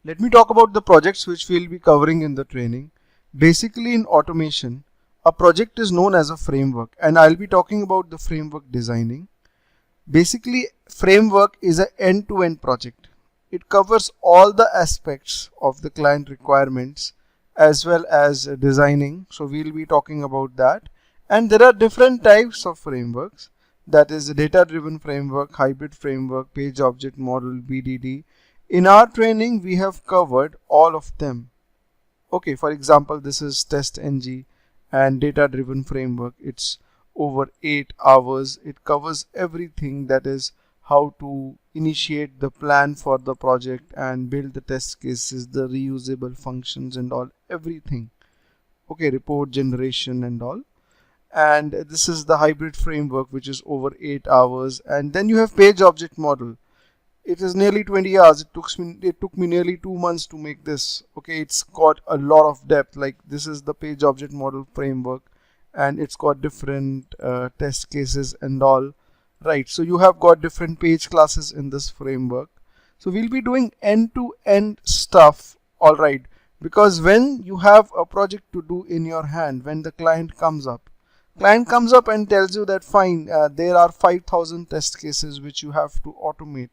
Let me talk about the projects which we'll be covering in the training. Basically in automation, a project is known as a framework, and I'll be talking about the framework designing. Basically, framework is an end-to-end project. It covers all the aspects of the client requirements as well as designing. So we'll be talking about that. And there are different types of frameworks. That is data-driven framework, hybrid framework, page object model, BDD. In our training, we have covered all of them. Okay, for example, this is TestNG and data-driven framework. It's over 8 hours. It covers everything, that is how to initiate the plan for the project and build the test cases, the reusable functions and all, everything. Okay, report generation and all. And this is the hybrid framework, which is over 8 hours. And then you have page object model. It is nearly 20 hours. It took me nearly 2 months to make this. Okay, it's got a lot of depth. Like, this is the page object model framework, and it's got different test cases and all. Right, so you have got different page classes in this framework. So we'll be doing end-to-end stuff. All right, because when you have a project to do in your hand, when the client comes up and tells you that fine, there are 5,000 test cases which you have to automate.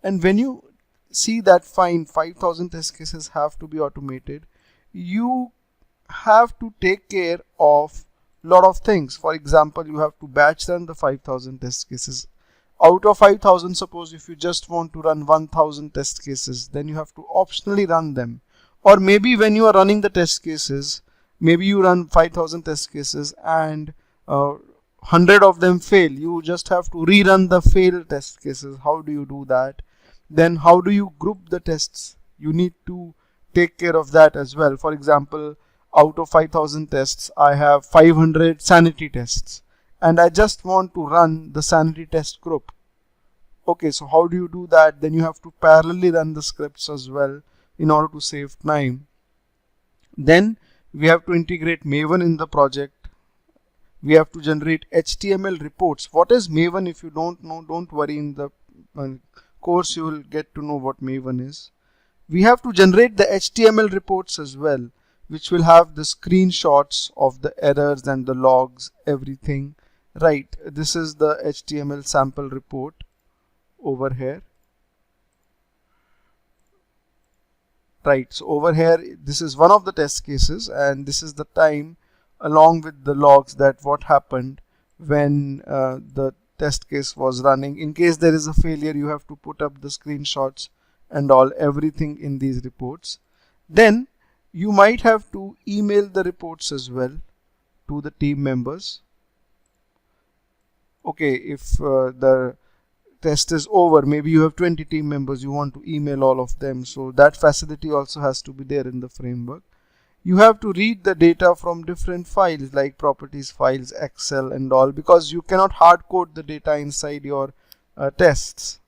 And when you see that fine, 5,000 test cases have to be automated, you have to take care of lot of things. For example, you have to batch run the 5,000 test cases. Out of 5,000, suppose if you just want to run 1,000 test cases, then you have to optionally run them. Or maybe when you are running the test cases, maybe you run 5,000 test cases and 100 of them fail. You just have to rerun the failed test cases. How do you do that? Then how do you group the tests? You need to take care of that as well. For example, out of 5,000 tests, I have 500 sanity tests, and I just want to run the sanity test group. Okay, so how do you do that? Then you have to parallelly run the scripts as well in order to save time. Then we have to integrate Maven in the project. We have to generate HTML reports. What is Maven? If you don't know, don't worry. In the course you will get to know what Maven is. We have to generate the HTML reports as well, which will have the screenshots of the errors and the logs, everything. Right, this is the HTML sample report over here. Right, so over here, this is one of the test cases, and this is the time along with the logs, that what happened when the test case was running. In case there is a failure, you have to put up the screenshots and all, everything in these reports. Then you might have to email the reports as well to the team members. Okay, if the test is over, maybe you have 20 team members, you want to email all of them, so that facility also has to be there in the framework. You have to read the data from different files like properties files, Excel and all, because you cannot hard code the data inside your tests.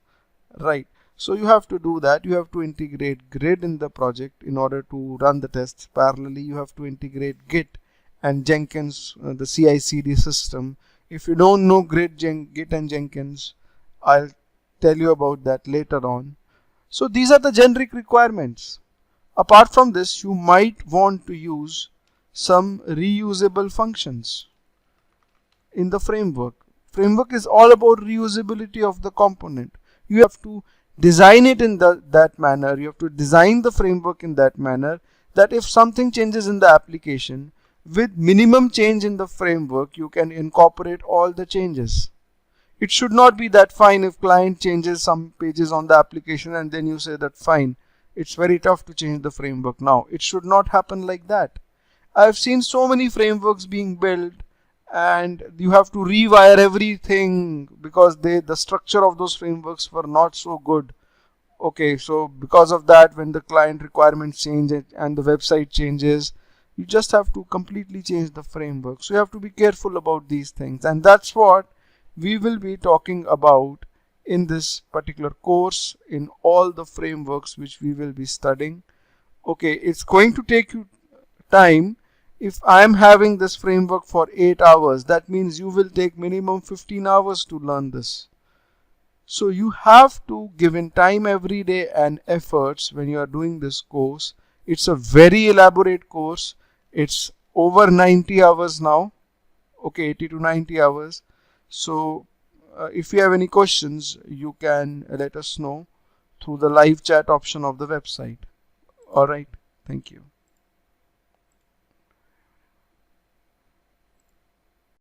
Right, so you have to do that. You have to integrate Grid in the project in order to run the tests parallelly. You have to integrate Git and Jenkins, the CI/CD system. If you don't know Git and Jenkins, I'll tell you about that later on. So these are the generic requirements. Apart from this, you might want to use some reusable functions in the framework. Framework is all about reusability of the component. You have to design it in that manner. You have to design the framework in that manner that if something changes in the application, with minimum change in the framework, you can incorporate all the changes. It should not be that fine if client changes some pages on the application and then you say that fine, it's very tough to change the framework now. It should not happen like that. I've seen so many frameworks being built and you have to rewire everything because the structure of those frameworks were not so good. Okay, so because of that, when the client requirements change and the website changes, you just have to completely change the framework. So you have to be careful about these things, and that's what we will be talking about in this particular course in all the frameworks which we will be studying. Okay, it's going to take you time. If I am having this framework for 8 hours, that means you will take minimum 15 hours to learn this. So you have to give in time every day and efforts when you are doing this course. It's a very elaborate course. It's over 90 hours now. Okay, 80 to 90 hours. So if you have any questions, you can let us know through the live chat option of the website. All right. Thank you.